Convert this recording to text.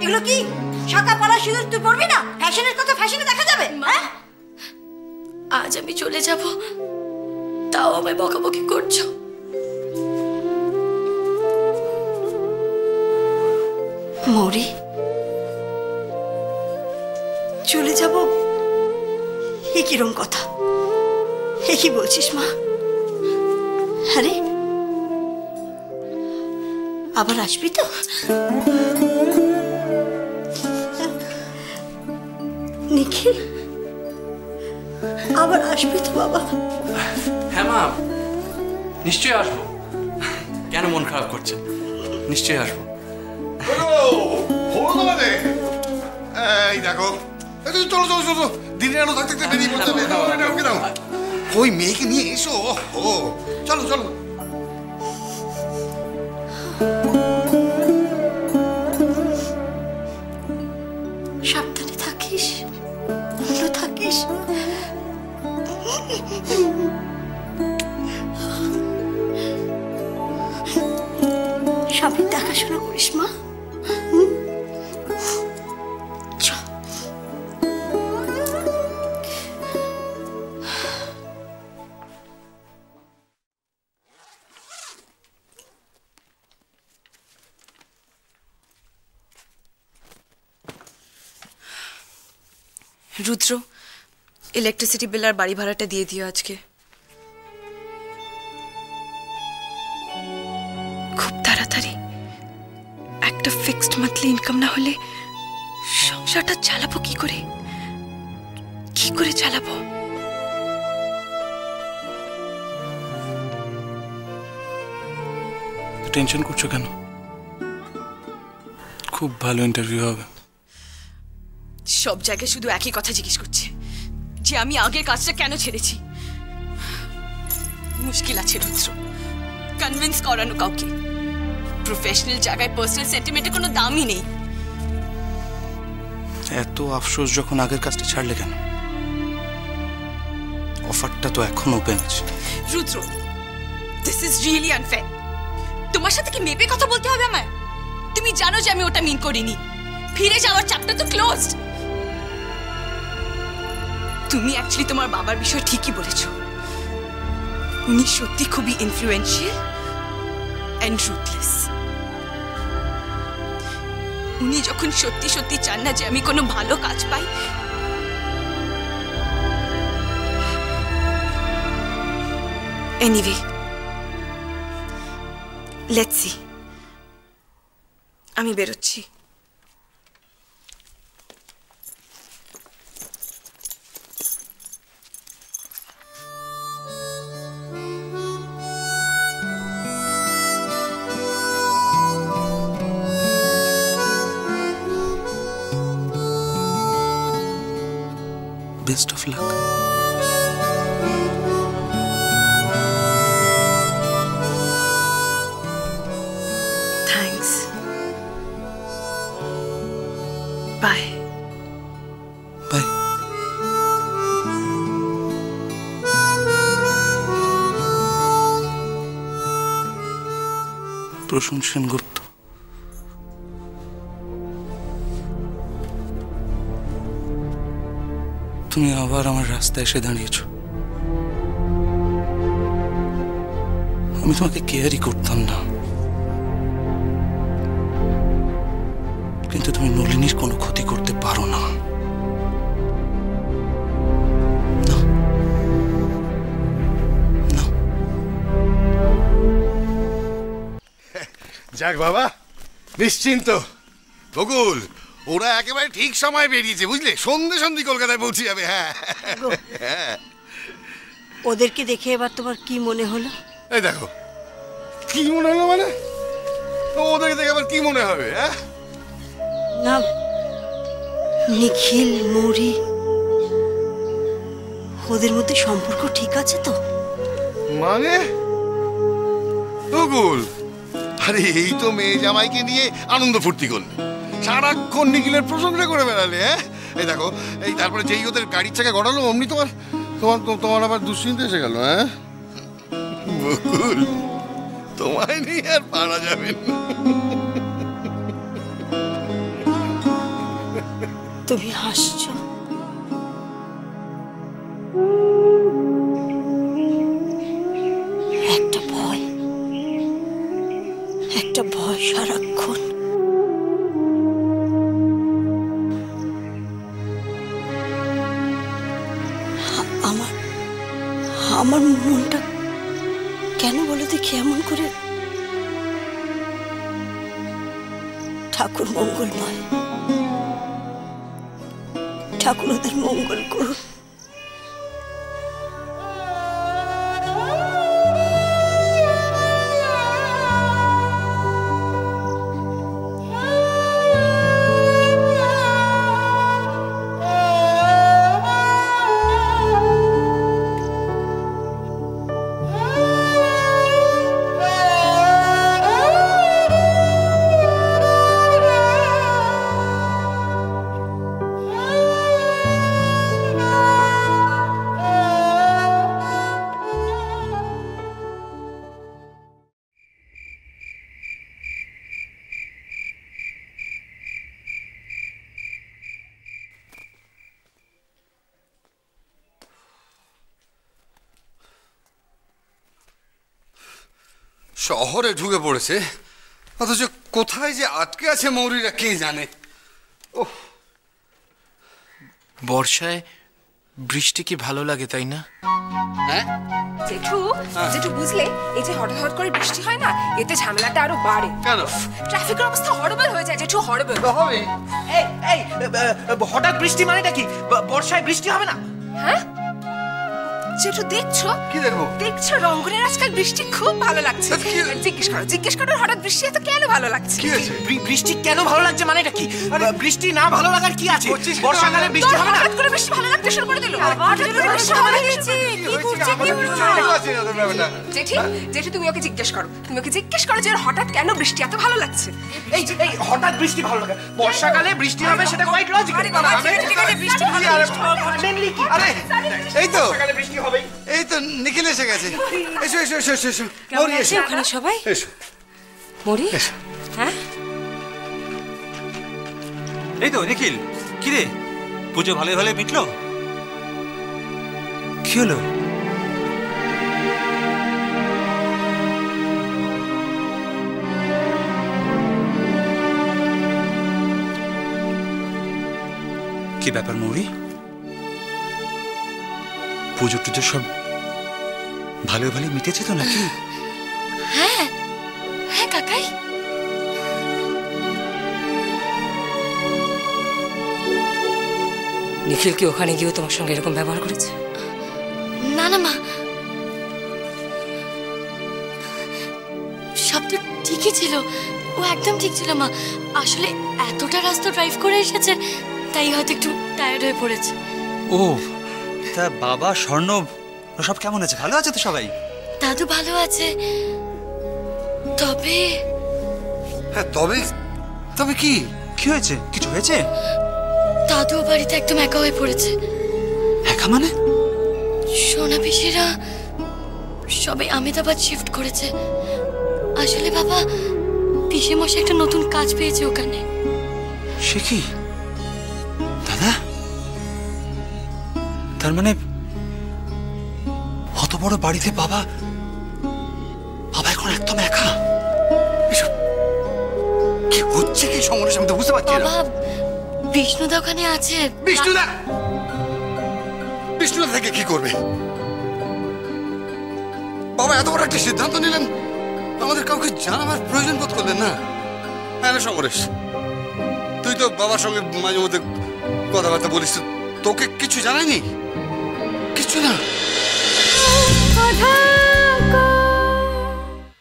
এগুলো কি শাঁখা পলা সিঁদুর তুই পরবি না? ফ্যাশনের কথা ফ্যাশনে দেখা যাবে। হ্যাঁ, আজ আমি চলে যাব, তাও আমায় বকাবকি করছো। মৌরি, চলে যাব এ কিরম কথা? এ কি বলছিস মা? আরে আবার আসবি তো? নিখিল, আবার আসবি তো বাবা? হ্যাঁ মা, নিশ্চয়ই আসবো। কেন মন খারাপ করছে? নিশ্চয়ই আসবো। এই দেখো, চলো চলো চলো, দিনের আলো থাকতে থাকতে বেরিয়ে পড়তে হবে। ওই মেয়েকে নিয়ে এসো। ও চলো চলো। সাবধানে থাকিস, ভালো থাকিস। সবই দেখাশোনা করিস মা। রুদ্র, ইলেকট্রিসিটি বিল আর বাড়ি ভাড়াটা দিয়ে দিও আজকে। খুব তাড়াতাড়ি। একটা ফিক্সড মান্থলি ইনকাম না হলে সংসারটা চালাবো কি করে? কি করে চালাবো? টেনশন করছো কেন? খুব ভালো ইন্টারভিউ হবে। সব জায়গায় শুধু একই কথা জিজ্ঞেস করছে যে আমি আগের কাজটা কেন ছেড়েছি। মুশকিল আছে রুদ্র, কনভিন্স করানো কাউকে। প্রফেশনাল জায়গায় পার্সোনাল সেন্টিমেন্টে কোনো দামই নেই। এত আফসোস যখন আগের কাজটা ছাড়লে কেন? অফারটা তো এখন ওপেন আছে। রুদ্র, দিস ইজ রিয়েলি আনফেয়ার। তোমার সাথে কি মেপে কথা বলতে হবে আমায়? তুমি জানো যে আমি ওটা মিন করিনি। ফিরে যাওয়ার চ্যাপ্টার তো ক্লোজড। তুমি অ্যাকচুয়ালি তোমার বাবার বিষয় ঠিকই বলেছো। উনি সত্যি খুবই ইনফ্লুয়েন্সিয়াল এন্ড রুথলেস। উনি যখন সত্যি সত্যি চান না যে আমি কোনো ভালো কাজ পাই, এনিওয়ে লেটস সি। আমি বেরোচ্ছি। Best of luck. Thanks. Bye. Bye. Prasun Sengupta, তুমি আবার আমার রাস্তায় এসে দাঁড়িয়েছ। আমি তোমাকে কেয়ারই করতাম না, কিন্তু তুমি নলিনীর কোনো ক্ষতি করতে পারো না। যাক বাবা, নিশ্চিন্ত। বকুল, ওরা একেবারে ঠিক সময় বেরিয়েছে বুঝলে, সন্ধে সন্ধে কলকাতায় পৌঁছে যাবে। হ্যাঁ হ্যাঁ। ওদেরকে দেখে এবার তোমার কি মনে হলো? এই দেখো, কি মনে হলো মানে? ওদেরকে দেখে আবার কি মনে হবে? হ্যাঁ না, নিখিল মৌরি ওদের মধ্যে সম্পর্ক ঠিক আছে তো? মানে বকুল, আরে এই তো মেয়ে জামাইকে নিয়ে আনন্দ ফুর্তি করলে, সারাক্ষণ নিখিলের প্রশংসা করে বেড়ালে। হ্যাঁ এই দেখো, এই তারপরে যেই ওদের গাড়ির চাকা গড়ালো অমনি তোমার তোমার তোমার আবার দুশ্চিন্তা এসে গেল। হ্যাঁ বকুল, তোমায় নিয়ে আর পারা যাবে না। তুমি হাসছো। একটা ভয় সারাক্ষণ। আমার মনটা কেন বলে দেখি এমন করে। ঠাকুর মঙ্গলময়, ঠাকুর ওদের মঙ্গল করুন। শহরে ঢুকে পড়েছে, অথচ কোথায় যে আটকে আছে মৌরিরা কে জানে। ওহ, বর্ষায় বৃষ্টি কি ভালো লাগে তাই না? হ্যাঁ জেঠু, জেঠু বুঝলে এই যে হঠাৎ হঠাৎ করে বৃষ্টি হয় না, এতে ঝামেলাটা আরো বাড়ে। কেন? ট্রাফিকের অবস্থা হরবল হয়ে যায় জেঠু, হরবল। হবে। এই এই হঠাৎ বৃষ্টি মানেটা কি? বর্ষায় বৃষ্টি হবে না? হ্যাঁ জেঠু, দেখছো কি দেখবো? দেখছো রঙ্গনের আজকাল বৃষ্টি খুব ভালো লাগছে। জিজ্ঞেস করো হঠাৎ বৃষ্টি এত কেন ভালো লাগছে। কি হয়েছে? বৃষ্টি কেন ভালো লাগছে মানেটা কি? বৃষ্টি না ভালো লাগার কি আছে? বর্ষাকালে বৃষ্টি হবে না? হঠাৎ করে বৃষ্টি ভালো লাগতে শুরু করে দিল। জেঠি, জেঠি তুমি ওকে জিজ্ঞেস করো, তুমি ওকে জিজ্ঞেস করো যে হঠাৎ কেন বৃষ্টি এত ভালো লাগছে। এই হঠাৎ বৃষ্টি ভালো লাগে, বর্ষাকালে বৃষ্টি হবে সেটা কোয়াইট লজিক্যাল। বৃষ্টি ভালো মেইনলি কি? আরে এই তো, বর্ষাকালে বৃষ্টি হবে। এই তো নিখিল এসে গেছে। এসো এসো এসো এসো এসো। কেমন আছে ওখানে সবাই? এসো। মরি, হ্যাঁ এই তো নিখিল, কি রে পুজো ভালো ভালো মিটলো? কি হলো? কি ব্যাপার মৌরি? পুজো টুজো সব ভালো ভালো মিটেছে তো নাকি? হ্যাঁ হ্যাঁ কাকাই। নিখিল কি ওখানে গিয়েও তোমার সঙ্গে এরকম ব্যবহার করেছে? না না মা, সব তো ঠিকই ছিল, ও একদম ঠিক ছিল মা। আসলে এতটা রাস্তা ড্রাইভ করে এসেছে, তাই হয়তো একটু টায়ার্ড হয়ে পড়েছে। ও তা বাবা স্বর্ণ সব কেমন আছে? ভালো আছে তো সবাই? দাদু ভালো আছে, তবে হ্যাঁ তবে তবে কি? কি হয়েছে? কিছু হয়েছে? দাদু বাড়িতে একদম একা হয়ে পড়েছে। একা মানে? সোনা পিসিরা সবাই আহমেদাবাদ শিফট করেছে। আসলে বাবা, পিসে মশাই একটা নতুন কাজ পেয়েছে ওখানে। সে কি দাদা? তার মানে অত বড় বাড়িতে বাবা বাবা এখন একদম একা? এসব কি হচ্ছে কি সমরেশ? আমি তো বুঝতে পারছি না। বাবা, বিষ্ণুদা ওখানে আছে। বিষ্ণুদা? বিষ্ণুদা থেকে কি করবে? বাবা এত বড় একটা সিদ্ধান্ত নিলেন, আমাদের কাউকে জানাবার প্রয়োজন বোধ করলেন না? হ্যাঁ না সমরেশ, তুই তো বাবার সঙ্গে মাঝে মধ্যে কথাবার্তা বলিস, তোকে কিছু জানায়নি? কিছু না?